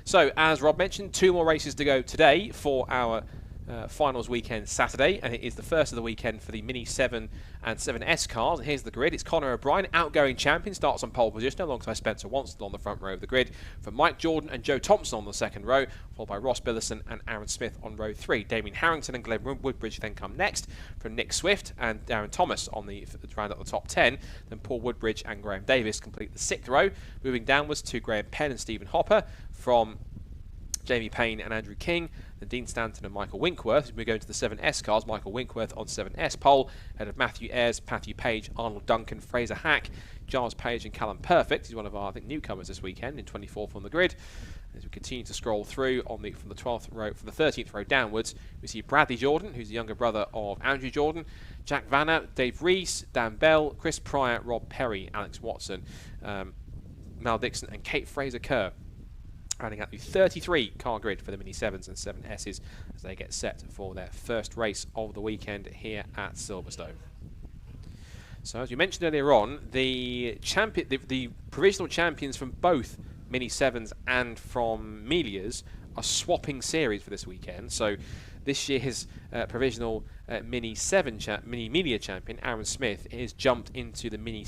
So, as Rob mentioned, 2 more races to go today for our finals weekend Saturday, and it is the first of the weekend for the Mini 7 and 7S cars. And here's the grid. It's Conor O'Brien, outgoing champion, starts on pole position alongside Spencer Wanston on the front row of the grid. For Mike Jordan and Joe Thompson on the second row, followed by Ross Billison and Aaron Smith on row 3. Damien Harrington and Glenn Woodbridge then come next, from Nick Swift and Darren Thomas on the round at the top 10. Then Paul Woodbridge and Graham Davis complete the 6th row. Moving downwards to Graham Penn and Stephen Hopper, from Jamie Payne and Andrew King, then Dean Stanton and Michael Winkworth. As we go into the 7S cars, Michael Winkworth on 7S pole, ahead of Matthew Ayres, Matthew Page, Arnold Duncan, Fraser Hack, Giles Page and Callum Perfect. He's one of our, I think, newcomers this weekend in 24th on the grid. As we continue to scroll through from the 12th row, from the 13th row downwards, we see Bradley Jordan, who's the younger brother of Andrew Jordan, Jack Vanner, Dave Rees, Dan Bell, Chris Pryor, Rob Perry, Alex Watson, Mal Dixon and Kate Fraser-Kerr. Rounding out the 33 car grid for the Mini 7s and 7Ss as they get set for their first race of the weekend here at Silverstone. So, as you mentioned earlier on, the provisional champions from both Mini 7s and from Melia's are swapping series for this weekend. So, this year's provisional Mini Melia champion, Aaron Smith, has jumped into the Mini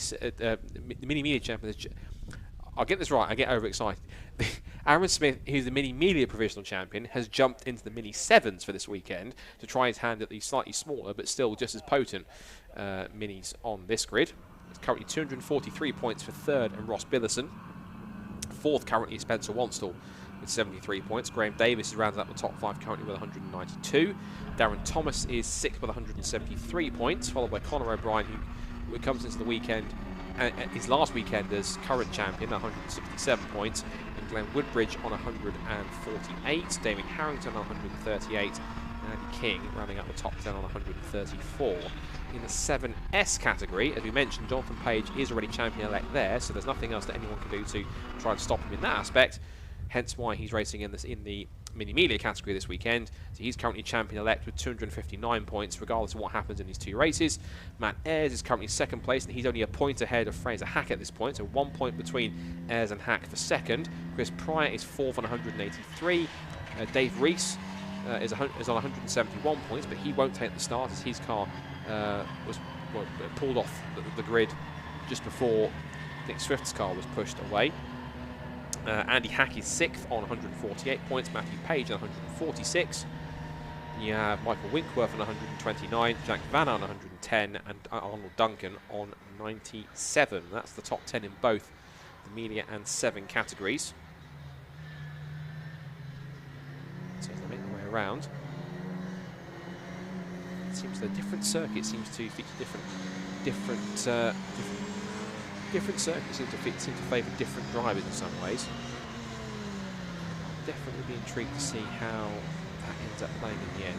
Melia champion. I'll get this right, I get overexcited. Aaron Smith, who's the Mini Melia provisional champion, has jumped into the Mini 7s for this weekend to try his hand at the slightly smaller but still just as potent Minis on this grid. It's currently 243 points for 3rd and Ross Billison. 4th currently is Spencer Wanston with 73 points. Graham Davis is rounded up the top 5 currently with 192. Darren Thomas is 6th with 173 points, followed by Conor O'Brien, who comes into the weekend his last weekend as current champion, 167 points, and Glenn Woodbridge on 148, Damien Harrington on 138, and Andy King rounding up the top 10 on 134. In the 7S category, as we mentioned, Jonathan Page is already champion-elect there, so there's nothing else that anyone can do to try and stop him in that aspect, hence why he's racing in the Mini Melia category this weekend. So he's currently champion-elect with 259 points, regardless of what happens in these 2 races. Matt Ayres is currently 2nd place, and he's only a point ahead of Fraser Hack at this point, so 1 point between Ayres and Hack for 2nd. Chris Pryor is 4th on 183. Dave Rees is on 171 points, but he won't take the start as his car was pulled off the grid just before Nick Swift's car was pushed away. Andy Hack is 6th on 148 points, Matthew Page on 146. You have Michael Winkworth on 129, Jack Vanner on 110, and Arnold Duncan on 97. That's the top 10 in both the Melia and 7 categories. So as they make their way around, it seems the different circuit seems to feature different circuits seem to favour different drivers in some ways. Definitely be intrigued to see how that ends up playing in the end.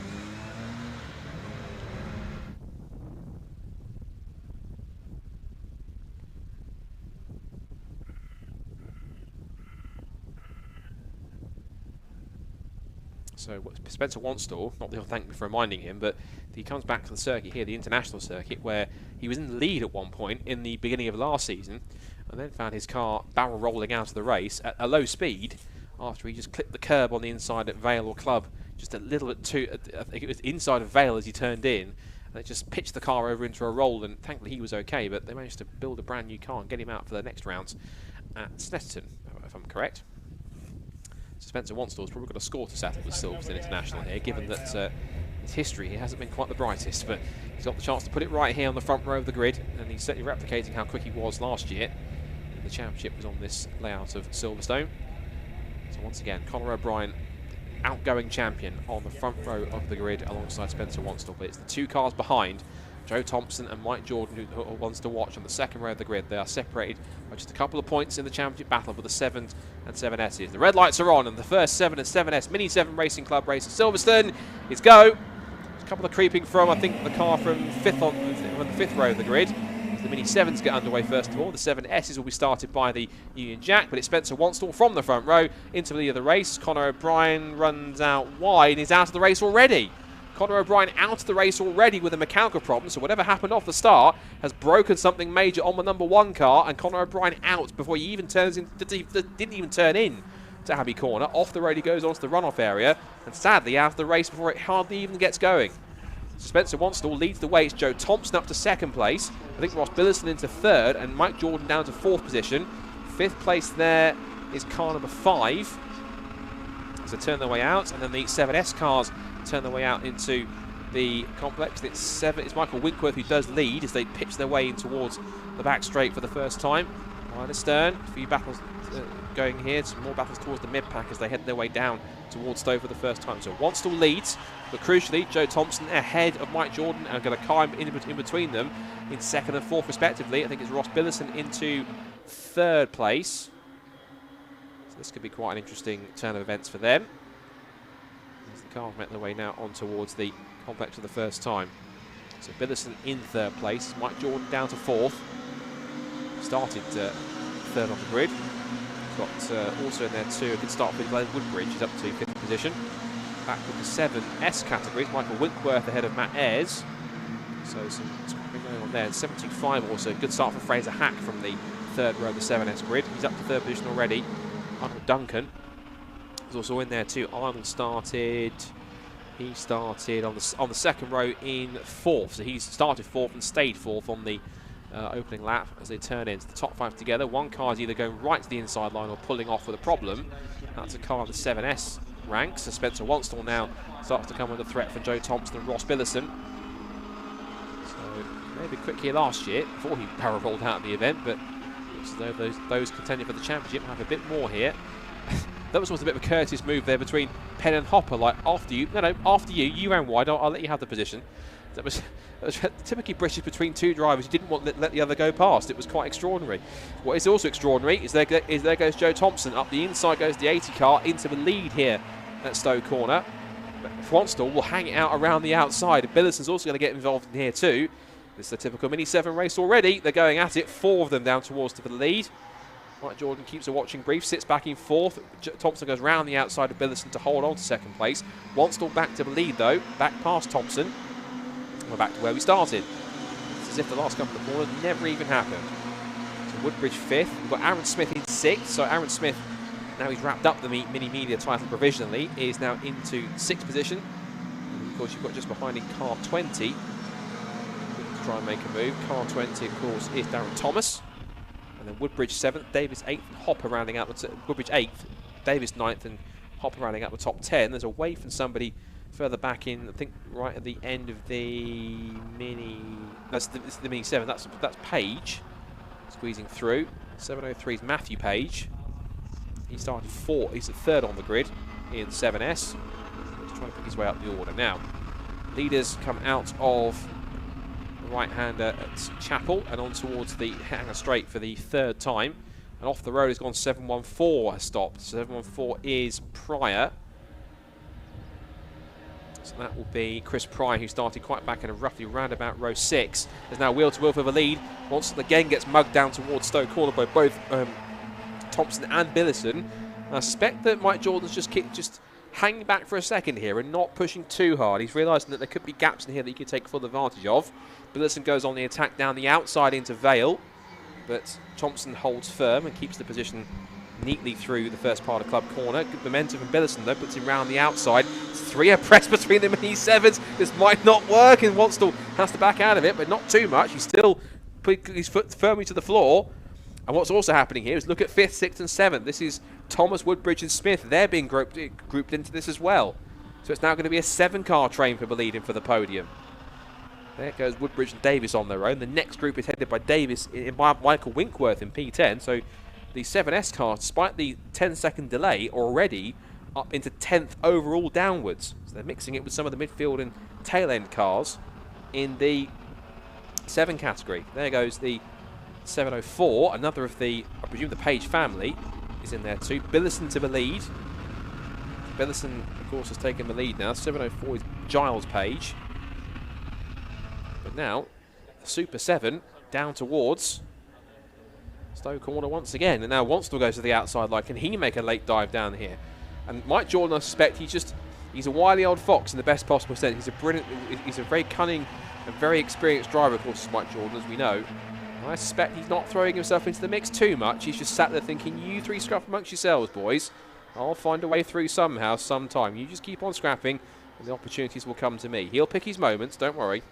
So Spencer Wanston, not that he'll thank me for reminding him, but he comes back to the circuit here, the international circuit, where he was in the lead at one point in the beginning of last season, and then found his car barrel rolling out of the race at a low speed after he just clipped the curb on the inside at Vale or Club, just a little bit too, I think it was inside of Vale as he turned in, and it just pitched the car over into a roll, and thankfully he was okay, but they managed to build a brand new car and get him out for the next rounds at Se7en, if I'm correct. Spencer Wanston's probably got a score to settle with Silverstone International here, given that his history he hasn't been quite the brightest, but he's got the chance to put it right here on the front row of the grid, and he's certainly replicating how quick he was last year. The championship was on this layout of Silverstone. So once again, Conor O'Brien, outgoing champion, on the front row of the grid alongside Spencer Wanston, but it's the 2 cars behind, Joe Thompson and Mike Jordan, who are ones to watch on the second row of the grid. They are separated by just a couple of points in the championship battle for the 7s and 7Ss. The red lights are on, and the first 7 and 7S Mini 7 Racing Club race at Silverstone is go. A couple of creeping from, I think, the car from on the 5th row of the grid. The Mini 7s get underway first of all. The 7Ss will be started by the Union Jack, but it's Spencer Wanston from the front row into the lead of the race. Conor O'Brien runs out wide and is out of the race already. Conor O'Brien out of the race already with a mechanical problem, so whatever happened off the start has broken something major on the number 1 car, and Conor O'Brien out before he even turns in, didn't even turn in to Abbey Corner. Off the road he goes onto the runoff area, and sadly out of the race before it hardly even gets going. Spencer Wanstall leads the way. It's Joe Thompson up to second place. I think Ross Billison into third, and Mike Jordan down to fourth position. Fifth place there is car number 5. So turn their way out, and then the 7S cars turn their way out into the complex. It's Michael Winkworth who does lead as they pitch their way in towards the back straight for the first time. Ryan Astern, a few battles going here, some more battles towards the mid-pack as they head their way down towards Stowe for the first time. So Wanstall leads, but crucially Joe Thompson ahead of Mike Jordan and going to climb in between them in second and fourth respectively. I think it's Ross Billison into third place. So this could be quite an interesting turn of events for them. As the cars make their way now on towards the complex for the first time. So Billison in third place, Mike Jordan down to fourth. Started third on the grid. Got also in there too a good start for Glenn Woodbridge. He's up to fifth position. Back with the 7S categories, Michael Winkworth ahead of Matt Ayres. So some going on there. 7.25 also good start for Fraser Hack from the third row of the 7S grid. He's up to third position already. Arnold Duncan is also in there too. Arnold started. He started on the second row in fourth. So he's started fourth and stayed fourth on the opening lap as they turn into the top 5 together. One car is either going right to the inside line or pulling off with a problem. That's a car in the 7S ranks. So Spencer Wanstall now starts to come under threat for Joe Thompson and Ross Billison. So maybe quick here last year before he barrel rolled out of the event, but looks as though those contending for the championship have a bit more here. That was almost a bit of a courteous move there between Penn and Hopper, like after you, after you ran wide, I'll let you have the position. That was typically British between two drivers who didn't want to let the other go past. It was quite extraordinary. What is also extraordinary is there goes Joe Thompson. Up the inside goes the 80 car into the lead here at Stowe Corner. But Wanstall will hang it out around the outside. Billison's also going to get involved in here too. This is a typical Mini 7 race already. They're going at it, 4 of them down towards the lead. Mike Jordan keeps a watching brief, sits back in fourth. Thompson goes round the outside of Billison to hold on to second place. Wanstall back to the lead though, back past Thompson. We're back to where we started. It's as if the last couple of corners never even happened. So Woodbridge fifth. We've got Aaron Smith in sixth. So Aaron Smith, now he's wrapped up the Mini Media title provisionally, is now into sixth position. And of course, you've got just behind in car 20. To try and make a move. Car 20, of course, is Darren Thomas. And then Woodbridge 7th, Davis 8th, and Hopper rounding out the Woodbridge 8th, Davis 9th, and Hopper rounding out the top 10. There's a wave from somebody further back in, I think right at the end of the Mini. That's the Mini 7. That's Page squeezing through. 703 is Matthew Page. He started fourth. He's at third on the grid in 7S. He's trying to pick his way up the order now. Leaders come out of right-hander at Chapel and on towards the hanger straight for the third time, and off the road has gone 714 has stopped. 714 is Pryor, so that will be Chris Pryor, who started quite back in a roughly roundabout row 6. There's now wheel to wheel for the lead. Wanstall again gets mugged down towards Stowe Corner by both Thompson and Billison. I suspect that Mike Jordan's just hanging back for a second here and not pushing too hard. He's realising that there could be gaps in here that he could take full advantage of. Billison goes on the attack down the outside into Vale, but Thompson holds firm and keeps the position neatly through the first part of Club Corner. Good momentum from Billison though, puts him round the outside. It's 3 abreast between them and Mini 7s. This might not work, and Wanstall has to back out of it, but not too much. He's still put his foot firmly to the floor. And what's also happening here is look at 5th, 6th and 7th. This is Thomas, Woodbridge and Smith. They're being grouped into this as well. So it's now going to be a 7-car train for the leading for the podium. There goes Woodbridge and Davis on their own. The next group is headed by Davis, by Michael Winkworth in P10. So the 7S cars, despite the 10-second delay, are already up into 10th overall downwards. So they're mixing it with some of the midfield and tail-end cars in the 7 category. There goes the 704, another of the, I presume, the Page family is in there too. Billison to the lead. Billison, of course, has taken the lead now. 704 is Giles Page. But now, Super 7 down towards Stowe Corner once again. And now Wanstall goes to the outside line. Can he make a late dive down here? And Mike Jordan, I suspect, he's a wily old fox in the best possible sense. He's a very cunning and very experienced driver, of course, Mike Jordan, as we know. I suspect he's not throwing himself into the mix too much. He's just sat there thinking, you three scruff amongst yourselves, boys. I'll find a way through somehow, sometime. You just keep on scrapping, and the opportunities will come to me. He'll pick his moments, don't worry.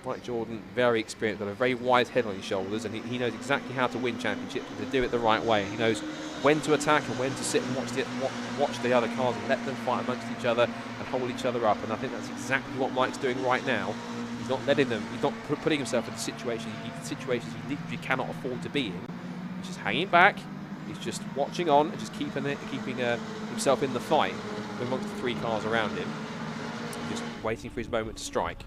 Mike Jordan, very experienced, got a very wise head on his shoulders, and he knows exactly how to win championships and to do it the right way. He knows when to attack and when to sit and watch the other cars and let them fight amongst each other and hold each other up. And I think that's exactly what Mike's doing right now. He's not letting them. He's not putting himself in situations he literally cannot afford to be in. He's just hanging back. He's just watching on and just keeping himself in the fight amongst the 3 cars around him. Just waiting for his moment to strike.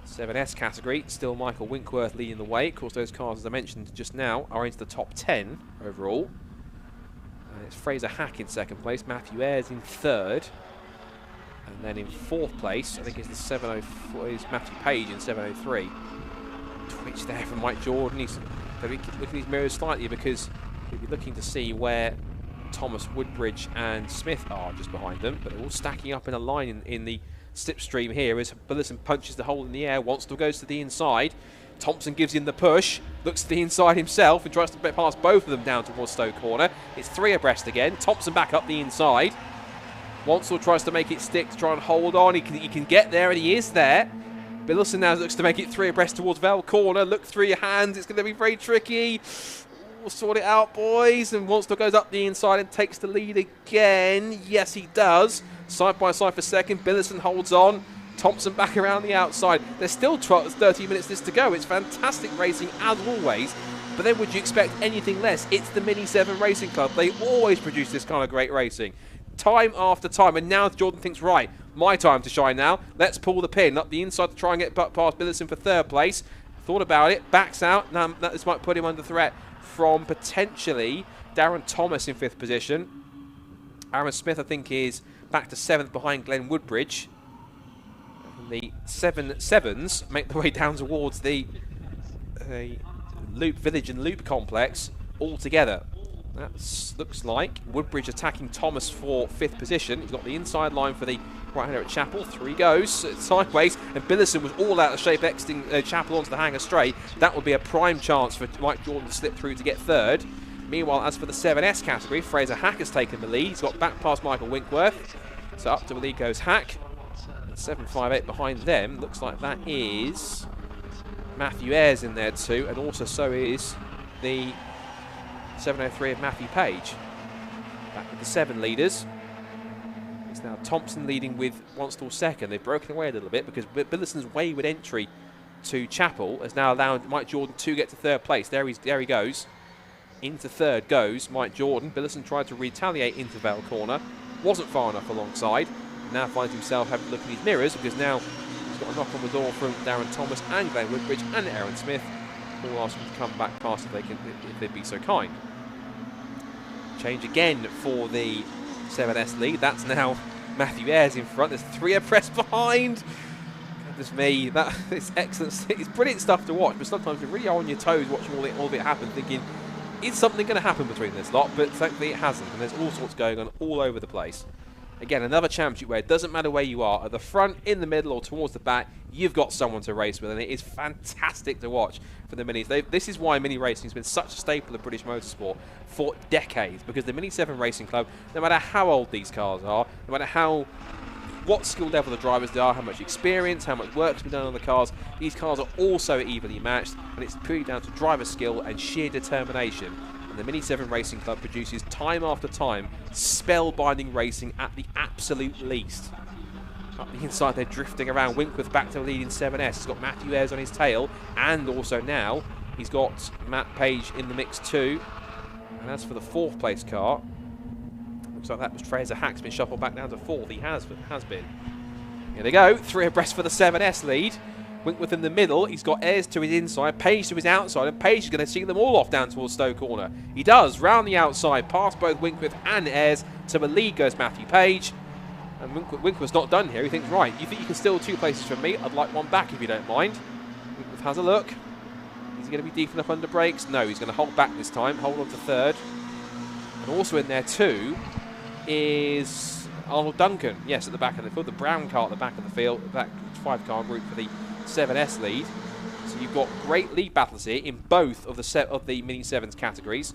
7S category, still Michael Winkworth leading the way. Of course, those cars, as I mentioned just now, are into the top 10 overall. It's Fraser Hack in 2nd place, Matthew Ayres in 3rd. And then in 4th place, I think it's the 704, is Matthew Page in 703. Twitch there from Mike Jordan. He's looking at his mirrors slightly because he'll be looking to see where Thomas, Woodbridge and Smith are just behind them. But they're all stacking up in a line in the slipstream here as Bullison punches the hole in the air. Wanstall goes to the inside. Thompson gives him the push, looks to the inside himself and tries to pass both of them down towards Stowe Corner. It's 3 abreast again. Thompson back up the inside. Wanstall tries to make it stick to try and hold on. He can get there, and he is there. Bullison now looks to make it 3 abreast towards Vale Corner. Look through your hands. It's going to be very tricky. We'll sort it out, boys. And Wanstall goes up the inside and takes the lead again. Yes, he does. Side by side for 2nd. Bullison holds on. Thompson back around the outside. There's still 30 minutes this to go. It's fantastic racing as always. But then would you expect anything less? It's the Mini 7 Racing Club. They always produce this kind of great racing. Time after time. And now Jordan thinks, right, my time to shine now. Let's pull the pin up the inside to try and get past Bullison for 3rd place. Thought about it. Backs out. Now this might put him under threat from potentially Darren Thomas in 5th position. Aaron Smith, I think, is back to 7th behind Glenn Woodbridge. The 7-7s make their way down towards the Loop Village and Loop Complex all together. That looks like Woodbridge attacking Thomas for 5th position. He's got the inside line for the right-hander at Chapel. 3 goes sideways, and Billison was all out of shape exiting Chapel onto the hangar straight. That would be a prime chance for Mike Jordan to slip through to get 3rd. Meanwhile, as for the 7S category, Fraser Hack has taken the lead. He's got back past Michael Winkworth. So up to the lead goes Hack. 758 behind them. Looks like that is Matthew Ayres in there too, and also so is the 703 of Matthew Page. Back with the 7 leaders. It's now Thompson leading with Wanstall 2nd. They've broken away a little bit because Billison's wayward entry to Chapel has now allowed Mike Jordan to get to 3rd place. There he goes. Into 3rd goes Mike Jordan. Billison tried to retaliate into Vale Corner. Wasn't far enough alongside. Now finds himself having to look in his mirrors because now he's got a knock on the door from Darren Thomas and Glenn Woodbridge and Aaron Smith. All asking to come back past if they'd be so kind. Change again for the 7S lead. That's now Matthew Ayres in front. There's 3 abreast behind. Goodness me, that is excellent. It's brilliant stuff to watch, but sometimes you really are on your toes watching all of it happen, thinking, is something going to happen between this lot? But thankfully it hasn't, and there's all sorts going on all over the place. Again, another championship where it doesn't matter where you are, at the front, in the middle, or towards the back, you've got someone to race with, and it is fantastic to watch for the Minis. This is why Mini racing has been such a staple of British motorsport for decades, because the Mini 7 Racing Club, no matter how old these cars are, no matter what skill level the drivers they are, how much experience, how much work's been done on the cars, these cars are also evenly matched, and it's purely down to driver skill and sheer determination. The Mini 7 Racing Club produces time after time spellbinding racing at the absolute least. Up the inside, they're drifting around. Winkworth back to the lead in 7S. He's got Matthew Ayres on his tail, and also now he's got Matt Page in the mix too. And as for the 4th place car, looks like that was Fraser Hack's been shuffled back down to 4th. He has been. Here they go, 3 abreast for the 7S lead. Winkworth in the middle, he's got Ayres to his inside, Page to his outside, and Page is going to see them all off down towards Stowe Corner. He does, round the outside, past both Winkworth and Ayres. To the lead goes Matthew Page. And Winkworth's not done here. He thinks, right, you think you can steal 2 places from me? I'd like 1 back if you don't mind. Winkworth has a look. Is he going to be deep enough under brakes? No, he's going to hold back this time, hold on to 3rd. And also in there too is Arnold Duncan. Yes, at the back of the field, the brown car at the back of the field, that 5-car group for the 7S lead. So you've got great lead battles here in both of the Mini 7s categories.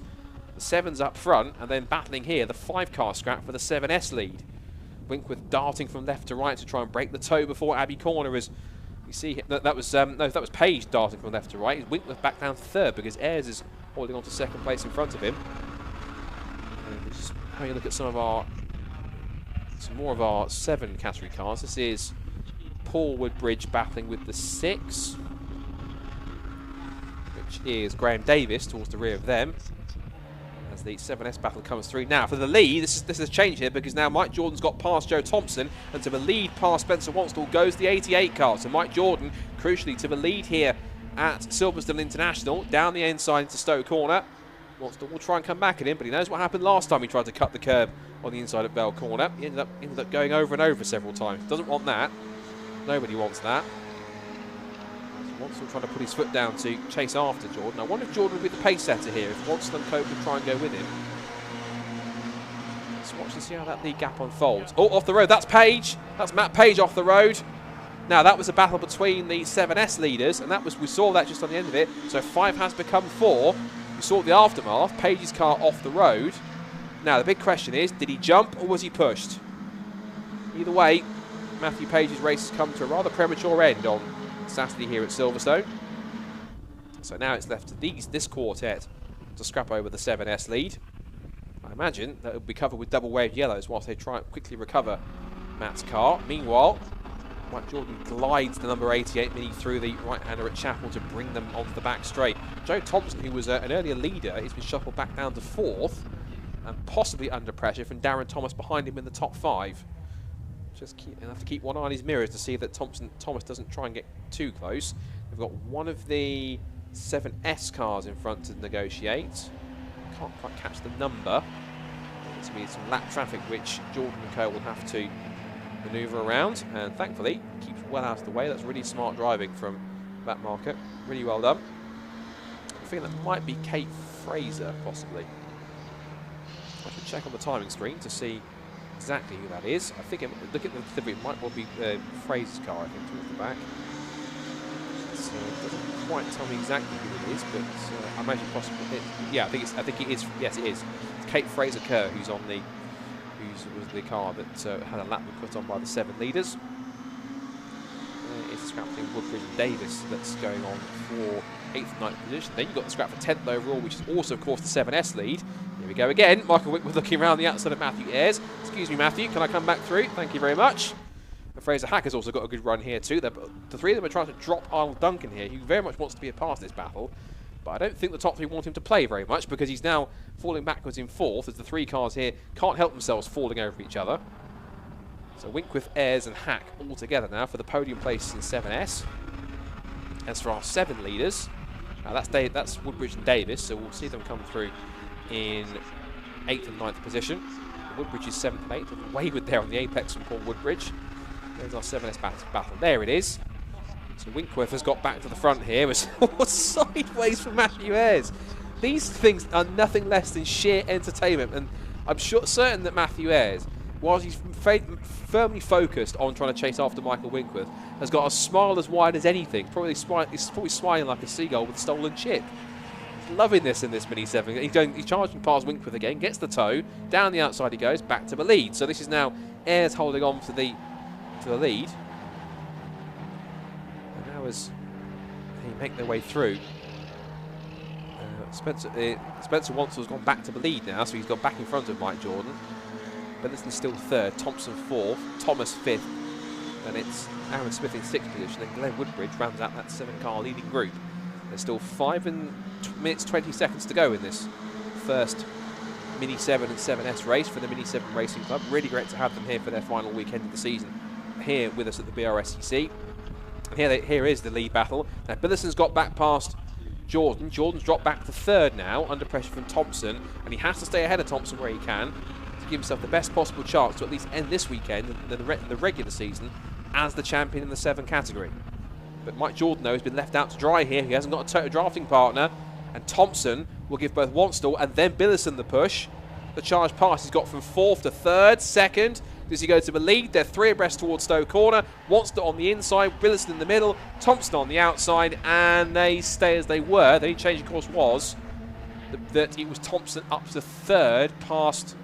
The 7's up front, and then battling here, the 5-car scrap for the 7S lead. Winkworth darting from left to right to try and break the toe before Abbey Corner. As you see, that was Page darting from left to right. Winkworth back down to third because Ayres is holding on to second place in front of him. And just having a look at some more of our 7 category cars. This is Paul Woodbridge battling with the 6, which is Graham Davis towards the rear of them. As the 7S battle comes through. Now for the lead, this is a change here because now Mike Jordan's got past Joe Thompson, and to the lead past Spencer Wanstall goes the 88 car. So Mike Jordan, crucially, to the lead here at Silverstone International, down the inside into Stowe Corner. Wanstall will try and come back at him, but he knows what happened last time he tried to cut the curb on the inside of Bell Corner. He ended up going over and over several times. Doesn't want that. Nobody wants that. Wanstall trying to put his foot down to chase after Jordan. I wonder if Jordan would be the pace setter here, if Wanstall and Cope would try and go with him. Let's watch and see how that lead gap unfolds. Oh, off the road, that's Page. That's Matt Page off the road. Now, that was a battle between the 7S leaders, and we saw that just on the end of it. So 5 has become 4. We saw the aftermath, Page's car off the road. Now, the big question is, did he jump or was he pushed? Either way, Matthew Page's race has come to a rather premature end on Saturday here at Silverstone. So now it's left to this quartet to scrap over the 7S lead. I imagine that it will be covered with double wave yellows whilst they try and quickly recover Matt's car. Meanwhile, Mike Jordan glides the number 88 Mini through the right-hander at Chapel to bring them onto the back straight. Joe Thompson, who was an earlier leader, has been shuffled back down to 4th and possibly under pressure from Darren Thomas behind him in the top 5. He'll have to keep one eye on his mirrors to see that Thomas doesn't try and get too close. We've got one of the 7S cars in front to negotiate. Can't quite catch the number. There's going to be some lap traffic which Jordan and Co will have to manoeuvre around, and thankfully keeps well out of the way. That's really smart driving from that marker. Really well done. I think that might be Kate Fraser, possibly. I should check on the timing screen to see exactly who that is. I think, look at the delivery, it might well be Fraser's car, I think, towards the back. So it doesn't quite tell me exactly who it is, but I imagine possibly yeah, I think it is. Yes, it is. It's Kate Fraser Kerr who's on the was the car that had a lap put on by the 7 leaders. It's a scrap between Woodbridge and Davis that's going on for 8th and 9th position. Then you've got the scrap for 10th overall, which is also, of course, the 7S lead. Here we go again. Michael Wickworth looking around the outside of Matthew Ayres. Excuse me, Matthew, can I come back through? Thank you very much. And Fraser Hack has also got a good run here too. The 3 of them are trying to drop Arnold Duncan here, who very much wants to be a part of this battle. But I don't think the top 3 want him to play very much because he's now falling backwards in 4th as the 3 cars here can't help themselves falling over each other. So Winkworth, Ayres and Hack all together now for the podium places in 7S. As for our 7 leaders, that's Woodbridge and Davis, so we'll see them come through in 8th and 9th position. Woodbridge is 7th and 8th, wayward there on the apex from Paul Woodbridge. There's our 7S battle. There it is. So Winkworth has got back to the front here. Was sideways from Matthew Ayres. These things are nothing less than sheer entertainment, and I'm certain that Matthew Ayres, whilst he's firmly focused on trying to chase after Michael Winkworth, has got a smile as wide as anything. He's probably smiling like a seagull with a stolen chip. He's loving this in this Mini 7. He's charging past Winkworth again, gets the toe, down the outside he goes, back to the lead. So this is now Ayres holding on to the lead. And now as they make their way through, Spencer Wanstall's gone back to the lead now, so he's gone back in front of Mike Jordan. Bennison's still 3rd, Thompson 4th, Thomas 5th, and it's Aaron Smith in 6th position, and Glenn Woodbridge rounds out that 7-car leading group. There's still 5 minutes 20 seconds to go in this first Mini 7 and 7S race for the Mini 7 Racing Club. Really great to have them here for their final weekend of the season here with us at the BRSCC. And here is the lead battle. Now Billison's got back past Jordan. Jordan's dropped back to 3rd now, under pressure from Thompson, and he has to stay ahead of Thompson where he can to give himself the best possible chance to at least end this weekend and the regular season as the champion in the 7 category. But Mike Jordan, though, has been left out to dry here. He hasn't got a total drafting partner, and Thompson will give both Wanstall and then Billison the push. The charge pass he's got from 4th to 3rd, 2nd. Does he go to the lead? They're 3 abreast towards Stowe Corner. Wanstall on the inside, Billison in the middle, Thompson on the outside, and they stay as they were. The only change, of course, was that it was Thompson up to third past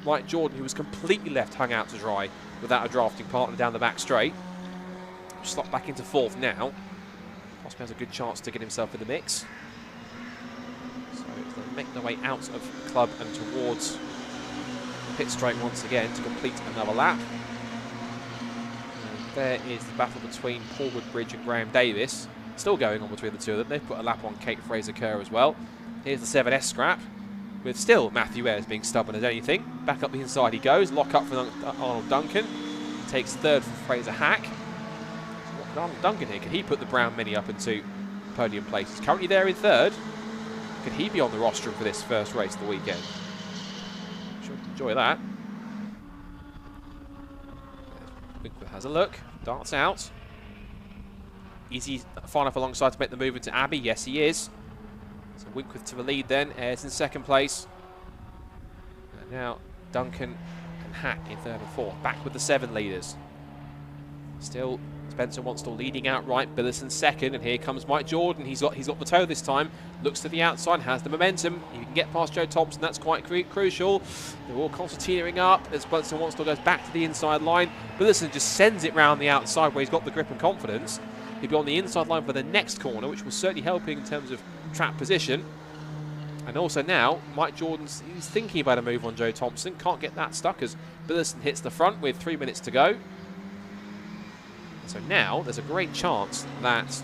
Mike Jordan, who was completely left hung out to dry without a drafting partner down the back straight. Slot back into fourth now. Possibly has a good chance to get himself in the mix. So they'll make their way out of the club and towards the pit straight once again to complete another lap. And there is the battle between Paul Woodbridge and Graham Davis. Still going on between the two of them. They've put a lap on Kate Fraser-Kerr as well. Here's the 7S scrap, with still Matthew Ayres being stubborn as anything. Back up the inside he goes. Lock up for Arnold Duncan. Takes third for Fraser Hack. What could Arnold Duncan here? Could he put the Brown Mini up into podium place? He's currently there in third. Could he be on the rostrum for this first race of the weekend? Sure, enjoy that. Winkworth has a look. Darts out. Is he far enough alongside to make the move into Abbey? Yes, he is. So Winkworth to the lead then. Ayres in second place. And now Duncan and Hack in third and fourth. Back with the 7 leaders. Still Spencer Wanstall leading outright. Billison second. And here comes Mike Jordan. He's got the toe this time. Looks to the outside. Has the momentum. You can get past Joe Thompson. That's quite crucial. They're all concertinaing up as Spencer Wanstall goes back to the inside line. Billison just sends it round the outside where he's got the grip and confidence. He'll be on the inside line for the next corner, which will certainly help him in terms of track position. And also now, Mike Jordan's he's thinking about a move on Joe Thompson. Can't get that stuck as Billison hits the front with 3 minutes to go. So now there's a great chance that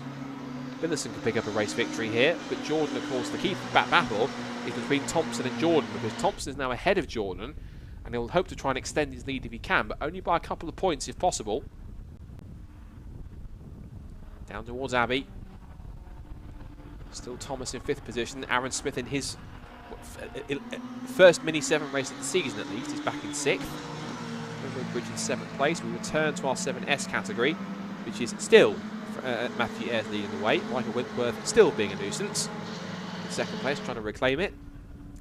Billison can pick up a race victory here. But Jordan, of course, the key battle is between Thompson and Jordan, because Thompson is now ahead of Jordan, and he'll hope to try and extend his lead if he can, but only by a couple of points if possible. Down towards Abbey. Still Thomas in 5th position. Aaron Smith in his first Mini 7 race of the season at least. He's back in 6th. Woodbridge in 7th place. We return to our 7S category, which is still Matthew Ayres leading the way. Michael Winkworth still being a nuisance. In 2nd place, trying to reclaim it.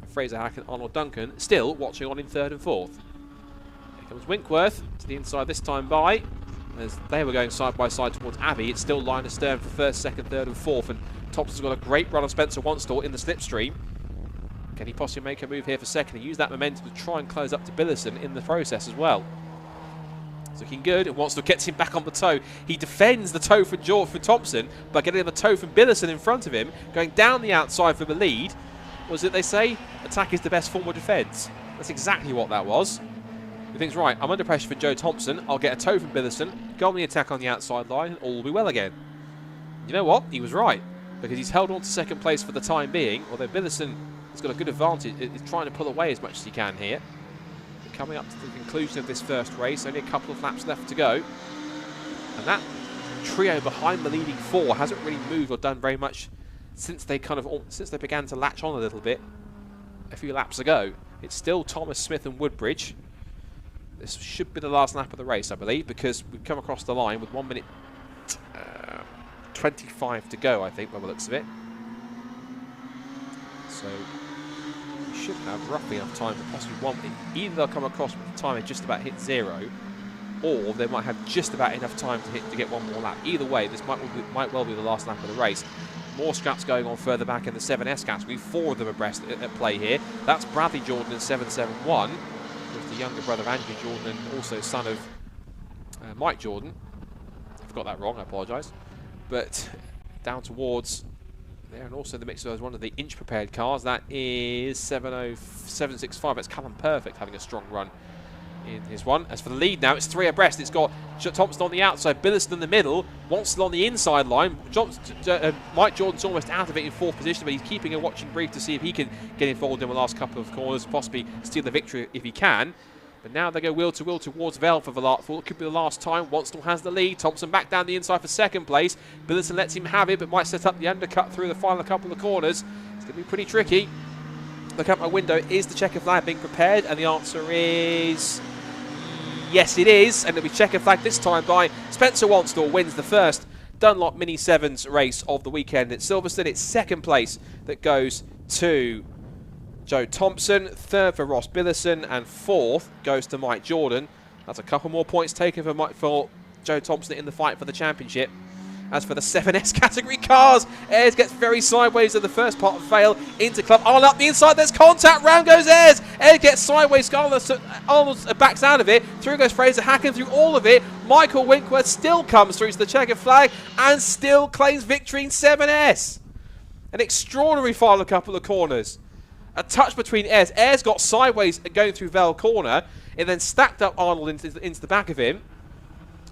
Fraser Hack and Arnold Duncan still watching on in 3rd and 4th. Here comes Winkworth to the inside this time by. As they were going side by side towards Abbey, it's still line astern for 1st, 2nd, 3rd and 4th, and Thompson's got a great run on Spencer Wanstall in the slipstream. Can he possibly make a move here for 2nd and use that momentum to try and close up to Billison in the process as well? It's looking good, and Wanstall gets him back on the toe. He defends the toe for Thompson by getting the toe from Billison in front of him, going down the outside for the lead. Was it they say, attack is the best form of defence? That's exactly what that was. He thinks, right, I'm under pressure for Joe Thompson. I'll get a toe from Billison, go on the attack on the outside line, and all will be well again. You know what? He was right, because he's held on to 2nd place for the time being, although Billison has got a good advantage. He's trying to pull away as much as he can here. We're coming up to the conclusion of this first race, only a couple of laps left to go. And that trio behind the leading 4 hasn't really moved or done very much since they began to latch on a little bit a few laps ago. It's still Thomas, Smith and Woodbridge. This should be the last lap of the race, I believe, because we've come across the line with 1 minute 25 to go, I think, by the looks of it. So we should have roughly enough time for possibly one. Either they'll come across with the time and just about hit 0, or they might have just about enough time to get one more lap. Either way, this might well be the last lap of the race. More scraps going on further back in the 7S category. 4 of them abreast at play here. That's Bradley Jordan in 771. With the younger brother of Andrew Jordan and also son of Mike Jordan. I've got that wrong, I apologise. But down towards there, and also the mix of one of the inch prepared cars. That is 765. That's Callum Perfect having a strong run in his one. As for the lead now, it's 3 abreast. It's got Thompson on the outside, Billison in the middle, Wanstall on the inside line. Mike Jordan's almost out of it in 4th position, but he's keeping a watching brief to see if he can get involved in the last couple of corners, possibly steal the victory if he can. But now they go wheel to wheel towards Vale for what could be the last time. Wanstall has the lead. Thompson back down the inside for 2nd place. Billison lets him have it, but might set up the undercut through the final couple of corners. It's going to be pretty tricky. Look out my window. Is the checker flag being prepared? And the answer is yes, it is. And it'll be checker flag this time by Spencer Wanstall. Wins the first Dunlop Mini 7s race of the weekend at Silverstone. It's 2nd place that goes to Joe Thompson, 3rd for Ross Billison, and 4th goes to Mike Jordan. That's a couple more points taken for Joe Thompson in the fight for the championship. As for the 7S category cars, Ayres gets very sideways in the first part of Vale into Club. Arnold up the inside, there's contact, round goes Ayres. Ayres gets sideways, Arnold backs out of it. Through goes Fraser hacking through all of it. Michael Winkworth still comes through to the checkered flag and still claims victory in 7S. An extraordinary final couple of corners. A touch between Ayres. Ayres got sideways going through Vale corner. It then stacked up Arnold into the back of him.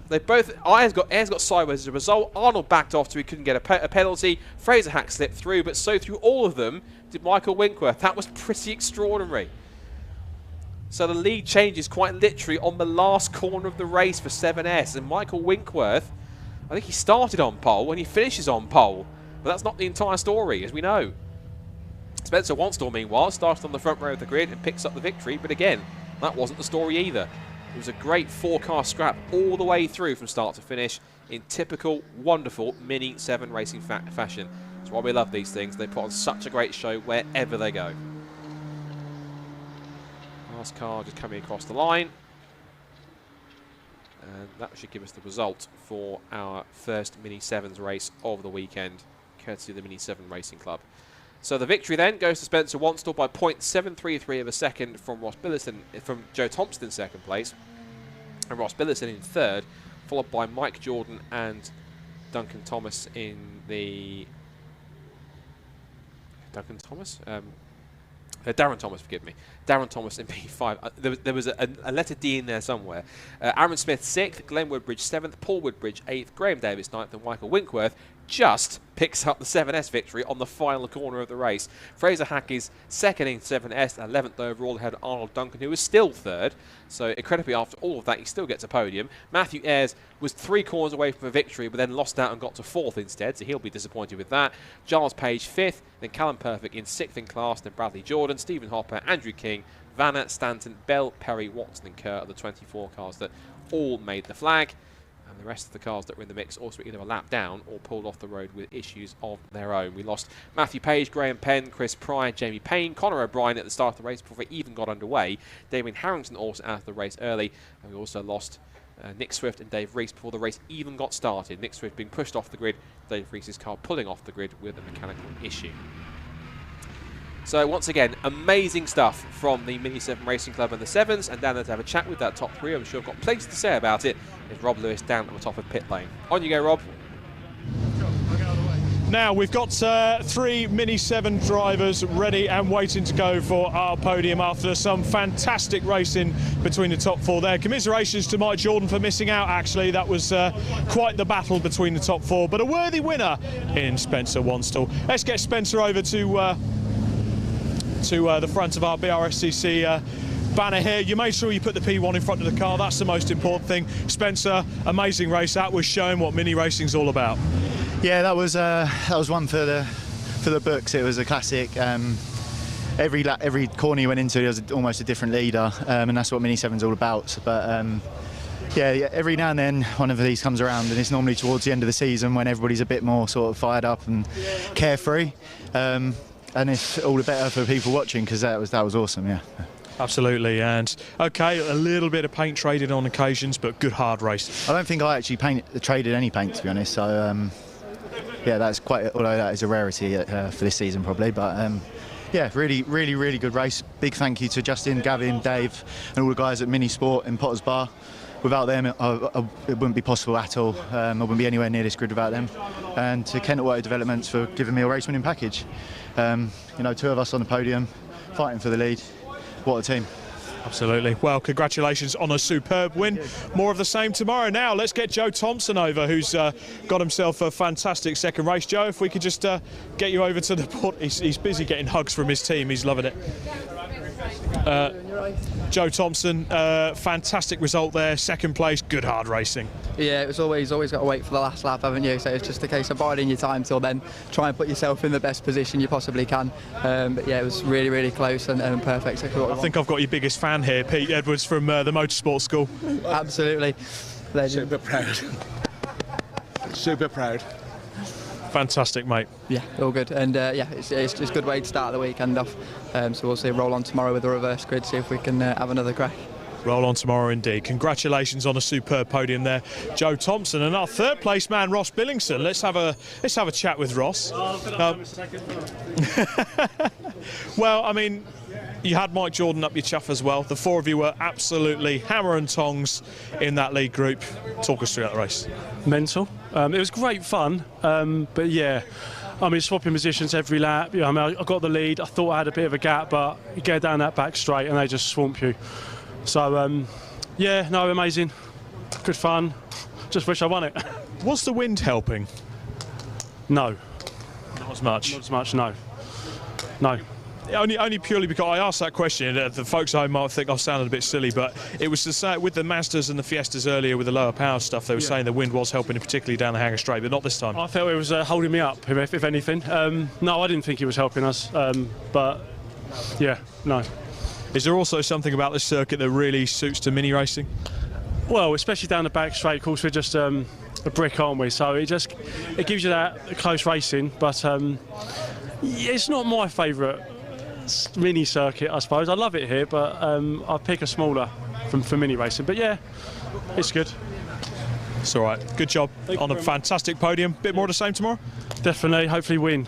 They both, Ayres got sideways as a result. Arnold backed off so he couldn't get a penalty. Fraser Hack slipped through, but so through all of them did Michael Winkworth. That was pretty extraordinary. So the lead changes quite literally on the last corner of the race for 7S. And Michael Winkworth, I think he started on pole and he finishes on pole. But that's not the entire story, as we know. Spencer Wanstall, meanwhile, started on the front row of the grid and picks up the victory. But again, that wasn't the story either. It was a great four-car scrap all the way through from start to finish in typical, wonderful Mini 7 racing fashion. That's why we love these things. They put on such a great show wherever they go. Last car just coming across the line. And that should give us the result for our first Mini 7s race of the weekend, courtesy of the Mini 7 Racing Club. So the victory then goes to Spencer Wanstall by 0.733 of a second from Joe Thompson in second place, and Ross Billison in third, followed by Mike Jordan and Duncan Thomas in the... Darren Thomas, forgive me. Darren Thomas in P5. There was a letter D in there somewhere. Aaron Smith 6th, Glenn Woodbridge 7th, Paul Woodbridge 8th, Graham Davis 9th, and Michael Winkworth just picks up the 7S victory on the final corner of the race. Fraser Hack is second in 7S, 11th overall, ahead of Arnold Duncan, who was still third. So incredibly, after all of that, he still gets a podium. Matthew Ayres was 3 corners away from a victory, but then lost out and got to 4th instead, so he'll be disappointed with that. Giles Page 5th, then Callum Perfect in 6th in class, then Bradley Jordan, Stephen Hopper, Andrew King, Vanna, Stanton, Bell, Perry, Watson and Kerr are the 24 cars that all made the flag. And the rest of the cars that were in the mix also either a lap down or pulled off the road with issues of their own. We lost Matthew Page, Graham Penn, Chris Pryor, Jamie Payne, Conor O'Brien at the start of the race before they even got underway. Damien Harrington also out of the race early. And we also lost Nick Swift and Dave Rees before the race even got started. Nick Swift being pushed off the grid, Dave Rees' car pulling off the grid with a mechanical issue. So once again, amazing stuff from the Mini 7 Racing Club and the 7s, and down there to have a chat with that top 3. I'm sure I've got plenty to say about it. Is Rob Lewis down at the top of pit lane. On you go, Rob. Now we've got 3 Mini 7 drivers ready and waiting to go for our podium after some fantastic racing between the top 4 there. Commiserations to Mike Jordan for missing out, actually. That was quite the battle between the top 4, but a worthy winner in Spencer Wanstall. Let's get Spencer over to the front of our BRSCC banner here. You made sure you put the P1 in front of the car. That's the most important thing. Spencer, amazing race. That was showing what mini racing's all about. Yeah, that was one for the books. It was a classic. Every corner you went into, there was almost a different leader, and that's what Mini 7's all about. But yeah, every now and then one of these comes around, and it's normally towards the end of the season when everybody's a bit more sort of fired up and carefree. And it's all the better for people watching, because that was awesome, yeah. Absolutely, and okay, a little bit of paint traded on occasions, but good hard race. I don't think I actually traded any paint, to be honest. So yeah, that's quite, although that is a rarity for this season probably, but yeah, really good race. Big thank you to Justin, Gavin, Dave, and all the guys at Mini Sport in Potters Bar. Without them, it wouldn't be possible at all. I wouldn't be anywhere near this grid without them. And to Kent Auto Developments for giving me a race winning package. You know, 2 of us on the podium, fighting for the lead. What a team. Absolutely. Well, congratulations on a superb win. More of the same tomorrow. Now, let's get Joe Thompson over, who's got himself a fantastic second race. Joe, if we could just get you over to the port. He's busy getting hugs from his team. He's loving it. Joe Thompson, fantastic result there, second place, good hard racing. Yeah, it was always got to wait for the last lap, haven't you? So it's just a case of biding your time till then, try and put yourself in the best position you possibly can. But yeah, it was really close and perfect. I think I've got your biggest fan here, Pete Edwards from the Motorsport School. Absolutely. Legend. Super proud. Super proud. Fantastic, mate. Yeah, all good. And yeah, it's just a good way to start the weekend off. So we'll see, roll on tomorrow with the reverse grid, see if we can have another crack. Roll on tomorrow indeed. Congratulations on a superb podium there, Joe Thompson, and our third place man, Ross Billingson. Let's have a chat with Ross. Well, I mean, you had Mike Jordan up your chuff as well. The four of you were absolutely hammer and tongs in that lead group. Talk us through that race. Mental. It was great fun, but yeah, I mean, swapping positions every lap. I mean, I got the lead. I thought I had a bit of a gap, but you go down that back straight and they just swamp you. So, yeah, no, amazing. Good fun. Just wish I won it. Was the wind helping? No. Not as much. Not as much, no. No. Only purely because I asked that question. The folks at home might think I've sounded a bit silly, but it was to say with the Mazdas and the Fiestas earlier with the lower power stuff, they were saying the wind was helping, particularly down the Hanger Straight, but not this time. I felt it was holding me up, if anything. No, I didn't think it was helping us, but yeah, no. Is there also something about this circuit that really suits to mini racing? Well, especially down the back straight, of course, we're just a brick, aren't we? So it gives you that close racing, but it's not my favourite mini circuit, I suppose. I love it here, but I'll pick a smaller for mini racing. But yeah, it's good. It's all right. Good job on a fantastic podium. Bit more of the same tomorrow? Definitely. Hopefully win.